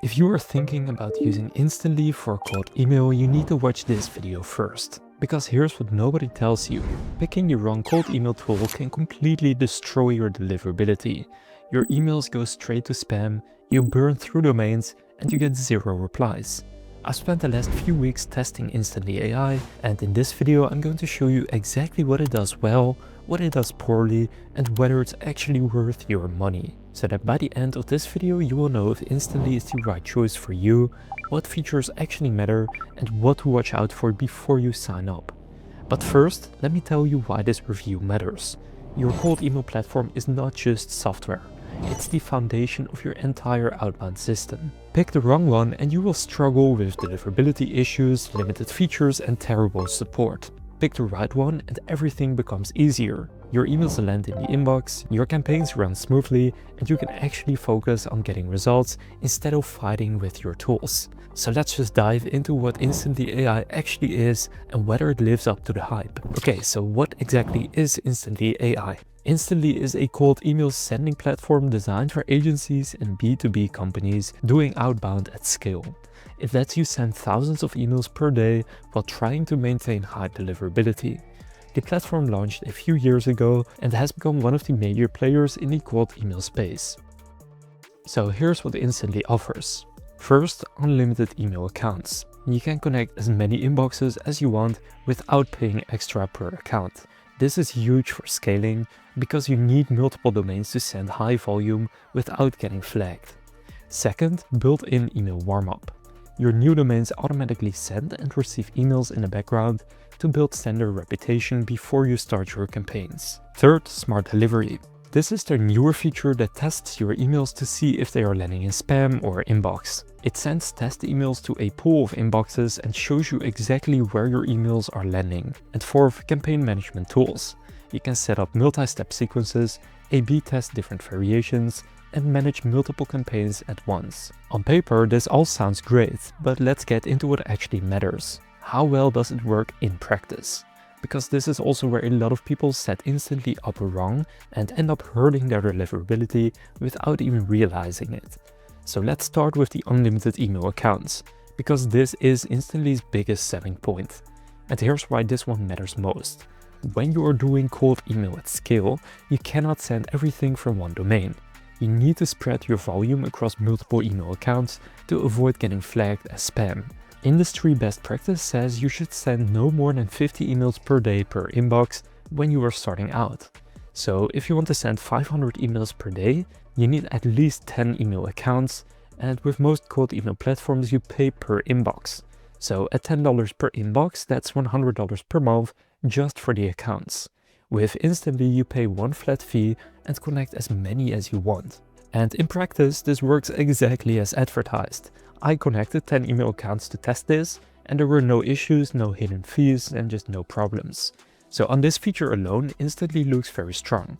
If you are thinking about using Instantly for cold email, you need to watch this video first. Because here's what nobody tells you. Picking the wrong cold email tool can completely destroy your deliverability. Your emails go straight to spam, you burn through domains, and you get zero replies. I've spent the last few weeks testing Instantly AI, and in this video I'm going to show you exactly what it does well, what it does poorly, and whether it's actually worth your money. So that by the end of this video you will know if Instantly is the right choice for you, what features actually matter, and what to watch out for before you sign up. But first, let me tell you why this review matters. Your cold email platform is not just software. It's the foundation of your entire outbound system. Pick the wrong one and you will struggle with deliverability issues, limited features, and terrible support. Pick the right one and everything becomes easier. Your emails land in the inbox, your campaigns run smoothly, and you can actually focus on getting results instead of fighting with your tools. So let's just dive into what Instantly AI actually is and whether it lives up to the hype. Okay, so what exactly is Instantly AI? Instantly is a cold email sending platform designed for agencies and B2B companies doing outbound at scale. It lets you send thousands of emails per day while trying to maintain high deliverability. The platform launched a few years ago and has become one of the major players in the cold email space. So here's what Instantly offers. First, unlimited email accounts. You can connect as many inboxes as you want without paying extra per account. This is huge for scaling because you need multiple domains to send high volume without getting flagged. Second, built-in email warm-up. Your new domains automatically send and receive emails in the background to build sender reputation before you start your campaigns. Third, smart delivery. This is their newer feature that tests your emails to see if they are landing in spam or inbox. It sends test emails to a pool of inboxes and shows you exactly where your emails are landing. And fourth, campaign management tools. You can set up multi-step sequences, A/B test different variations, and manage multiple campaigns at once. On paper, this all sounds great, but let's get into what actually matters. How well does it work in practice? Because this is also where a lot of people set Instantly up wrong and end up hurting their deliverability without even realizing it. So let's start with the unlimited email accounts, because this is Instantly's biggest selling point. And here's why this one matters most. When you are doing cold email at scale, you cannot send everything from one domain. You need to spread your volume across multiple email accounts to avoid getting flagged as spam. Industry best practice says you should send no more than 50 emails per day per inbox when you are starting out. So if you want to send 500 emails per day, you need at least 10 email accounts, and with most cold email platforms you pay per inbox. So at $10 per inbox, that's $100 per month just for the accounts. With Instantly you pay one flat fee and connect as many as you want. And in practice this works exactly as advertised. I connected 10 email accounts to test this, and there were no issues, no hidden fees, and just no problems. So on this feature alone, Instantly looks very strong.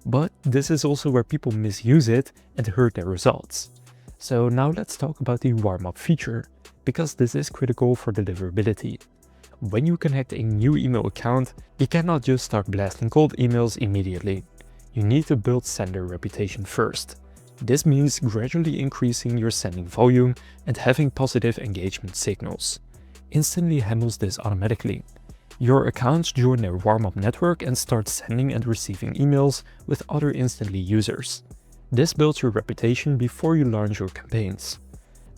But this is also where people misuse it and hurt their results. So now let's talk about the warm-up feature, because this is critical for deliverability. When you connect a new email account, you cannot just start blasting cold emails immediately. You need to build sender reputation first. This means gradually increasing your sending volume and having positive engagement signals. Instantly handles this automatically. Your accounts join their warm-up network and start sending and receiving emails with other Instantly users. This builds your reputation before you launch your campaigns.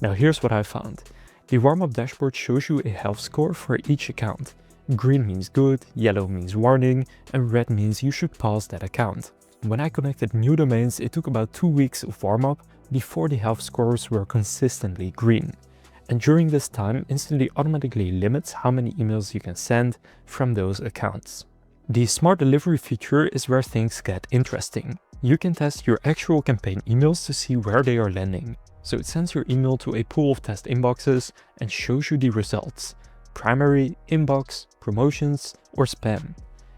Now here's what I found. The warm-up dashboard shows you a health score for each account. Green means good, yellow means warning, and red means you should pause that account. When I connected new domains, it took about 2 weeks of warm-up before the health scores were consistently green. And during this time, Instantly automatically limits how many emails you can send from those accounts. The smart delivery feature is where things get interesting. You can test your actual campaign emails to see where they are landing. So it sends your email to a pool of test inboxes and shows you the results: primary, inbox, promotions, or spam.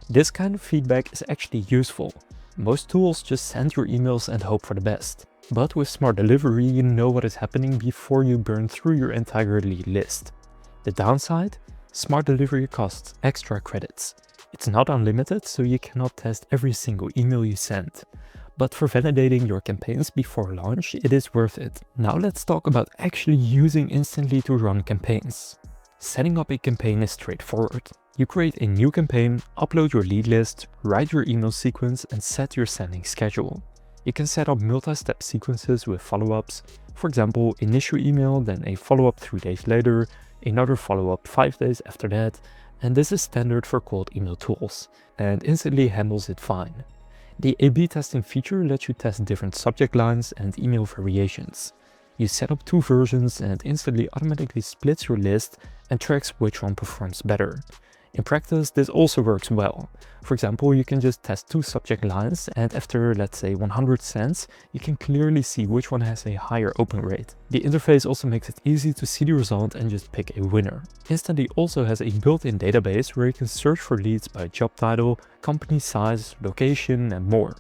This kind of feedback is actually useful. Most tools just send your emails and hope for the best. But with smart delivery, you know what is happening before you burn through your entire lead list. The downside? Smart delivery costs extra credits. It's not unlimited, so you cannot test every single email you send. but for validating your campaigns before launch, it is worth it. Now let's talk about actually using Instantly to run campaigns. Setting up a campaign is straightforward. You create a new campaign, upload your lead list, write your email sequence, and set your sending schedule. You can set up multi-step sequences with follow-ups. For example, initial email, then a follow-up 3 days later, another follow-up 5 days after that, and this is standard for cold email tools, and Instantly handles it fine. The A/B testing feature lets you test different subject lines and email variations. You set up 2 versions and Instantly automatically splits your list and tracks which one performs better. In practice, this also works well. For example, you can just test 2 subject lines, and after, let's say, 100 cents, you can clearly see which one has a higher open rate. The interface also makes it easy to see the result and just pick a winner. Instantly also has a built-in database where you can search for leads by job title, company size, location, and more.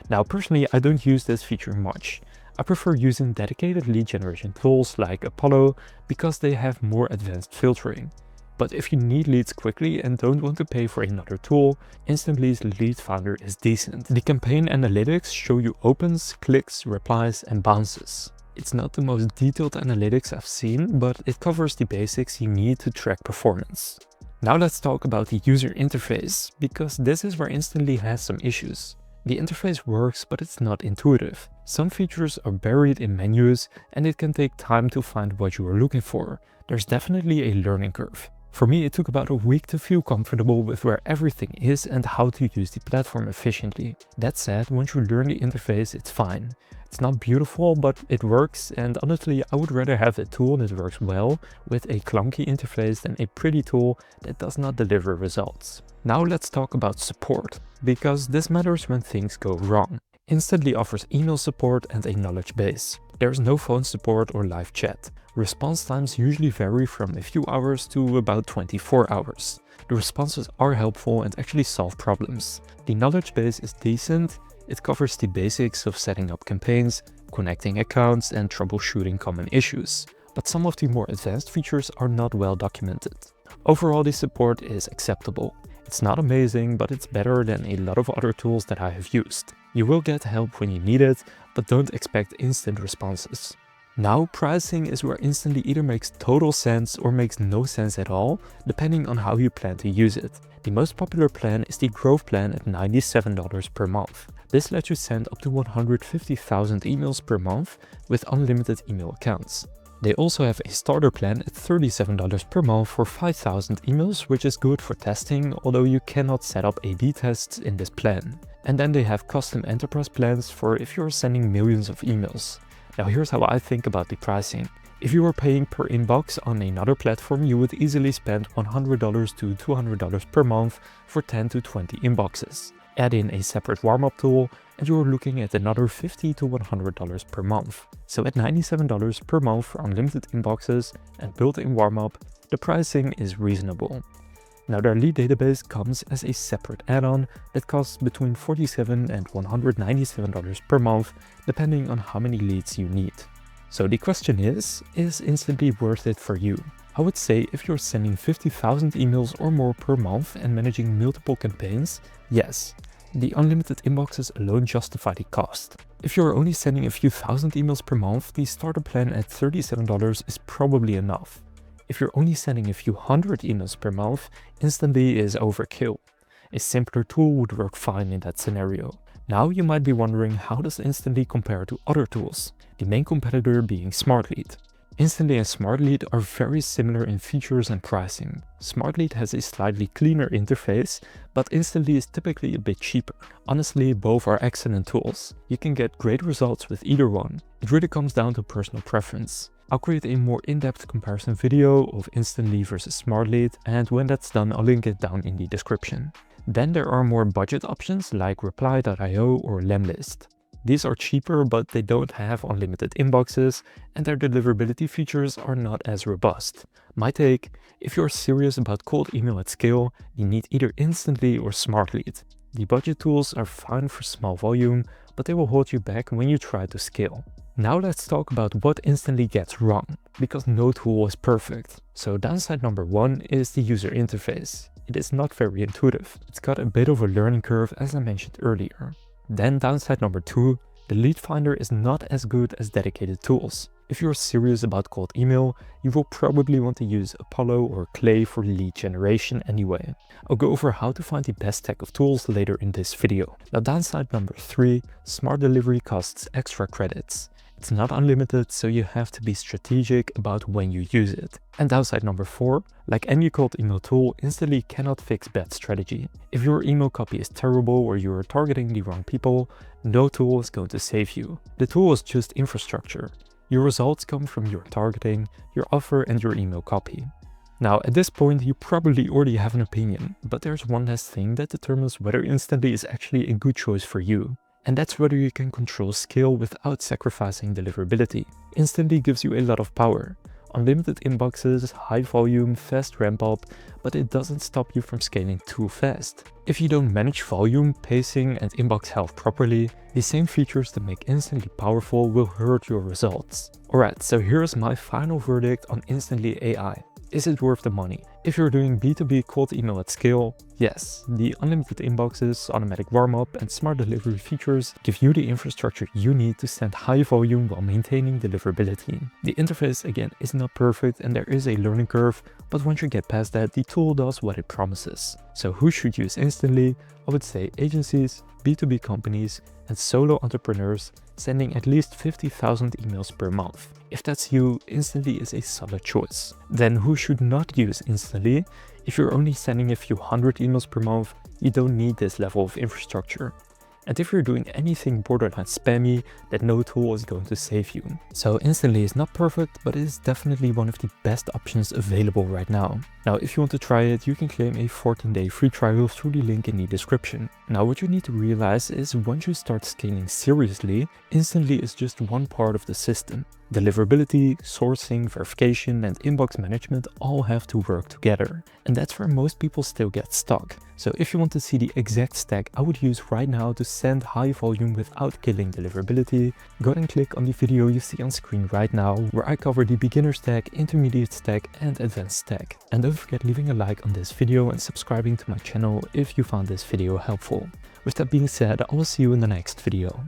Now, personally, I don't use this feature much. I prefer using dedicated lead generation tools like Apollo because they have more advanced filtering. But if you need leads quickly and don't want to pay for another tool, Instantly's lead finder is decent. The campaign analytics show you opens, clicks, replies, and bounces. It's not the most detailed analytics I've seen, but it covers the basics you need to track performance. Now let's talk about the user interface, because this is where Instantly has some issues. The interface works, but it's not intuitive. Some features are buried in menus, and it can take time to find what you are looking for. There's definitely a learning curve. For me, it took about a week to feel comfortable with where everything is and how to use the platform efficiently. That said, once you learn the interface, it's fine. It's not beautiful, but it works, and honestly, I would rather have a tool that works well with a clunky interface than a pretty tool that does not deliver results. Now let's talk about support, because this matters when things go wrong. Instantly offers email support and a knowledge base. There is no phone support or live chat. Response times usually vary from a few hours to about 24 hours. The responses are helpful and actually solve problems. The knowledge base is decent. It covers the basics of setting up campaigns, connecting accounts, and troubleshooting common issues. But some of the more advanced features are not well documented. Overall, the support is acceptable. It's not amazing, but it's better than a lot of other tools that I have used. You will get help when you need it, but don't expect instant responses. Now, pricing is where Instantly either makes total sense or makes no sense at all, depending on how you plan to use it. The most popular plan is the Growth plan at $97 per month. This lets you send up to 150,000 emails per month with unlimited email accounts. They also have a starter plan at $37 per month for 5,000 emails, which is good for testing, although you cannot set up A/B tests in this plan. And then they have custom enterprise plans for if you're sending millions of emails. Now here's how I think about the pricing. If you were paying per inbox on another platform, you would easily spend $100 to $200 per month for 10 to 20 inboxes. Add in a separate warm-up tool and you're looking at another $50 to $100 per month. So at $97 per month for unlimited inboxes and built-in warm-up, the pricing is reasonable. Now their lead database comes as a separate add-on that costs between $47 and $197 per month, depending on how many leads you need. So the question is Instantly worth it for you? I would say if you're sending 50,000 emails or more per month and managing multiple campaigns, yes. The unlimited inboxes alone justify the cost. If you're only sending a few thousand emails per month, the starter plan at $37 is probably enough. If you're only sending a few hundred emails per month, Instantly is overkill. A simpler tool would work fine in that scenario. Now you might be wondering, how does Instantly compare to other tools? The main competitor being SmartLead. Instantly and SmartLead are very similar in features and pricing. SmartLead has a slightly cleaner interface, but Instantly is typically a bit cheaper. Honestly, both are excellent tools. You can get great results with either one. It really comes down to personal preference. I'll create a more in-depth comparison video of Instantly versus SmartLead, and when that's done, I'll link it down in the description. Then there are more budget options like Reply.io or Lemlist. These are cheaper, but they don't have unlimited inboxes, and their deliverability features are not as robust. My take: if you're serious about cold email at scale, you need either Instantly or SmartLead. The budget tools are fine for small volume, but they will hold you back when you try to scale. Now let's talk about what Instantly gets wrong, because no tool is perfect. So downside number 1 is the user interface. It is not very intuitive. It's got a bit of a learning curve, as I mentioned earlier. Then downside number 2, the lead finder is not as good as dedicated tools. If you're serious about cold email, you will probably want to use Apollo or Clay for lead generation anyway. I'll go over how to find the best stack of tools later in this video. Now downside number 3, smart delivery costs extra credits. It's not unlimited, so you have to be strategic about when you use it. And downside number 4, like any cold email tool, Instantly cannot fix bad strategy. If your email copy is terrible or you are targeting the wrong people, no tool is going to save you. The tool is just infrastructure. Your results come from your targeting, your offer, and your email copy. Now, at this point, you probably already have an opinion, but there's one last thing that determines whether Instantly is actually a good choice for you. And that's whether you can control scale without sacrificing deliverability. Instantly gives you a lot of power. Unlimited inboxes, high volume, fast ramp up, but it doesn't stop you from scaling too fast. If you don't manage volume, pacing, and inbox health properly, the same features that make Instantly powerful will hurt your results. Alright, so here's my final verdict on Instantly AI. Is it worth the money? If you're doing B2B cold email at scale, yes, the unlimited inboxes, automatic warm-up, and smart delivery features give you the infrastructure you need to send high volume while maintaining deliverability. The interface, again, is not perfect and there is a learning curve, but once you get past that, the tool does what it promises. So who should use Instantly? I would say agencies, B2B companies, and solo entrepreneurs sending at least 50,000 emails per month. If that's you, Instantly is a solid choice. Then who should not use Instantly? If you're only sending a few hundred emails per month, you don't need this level of infrastructure. And if you're doing anything borderline spammy, then no tool is going to save you. So Instantly is not perfect, but it is definitely one of the best options available right now. Now, if you want to try it, you can claim a 14-day free trial through the link in the description. Now, what you need to realize is once you start scaling seriously, Instantly is just one part of the system. Deliverability, sourcing, verification, and inbox management all have to work together. And that's where most people still get stuck. So if you want to see the exact stack I would use right now to send high volume without killing deliverability, go and click on the video you see on screen right now, where I cover the beginner stack, intermediate stack, and advanced stack. And don't forget leaving a like on this video and subscribing to my channel if you found this video helpful. With that being said, I will see you in the next video.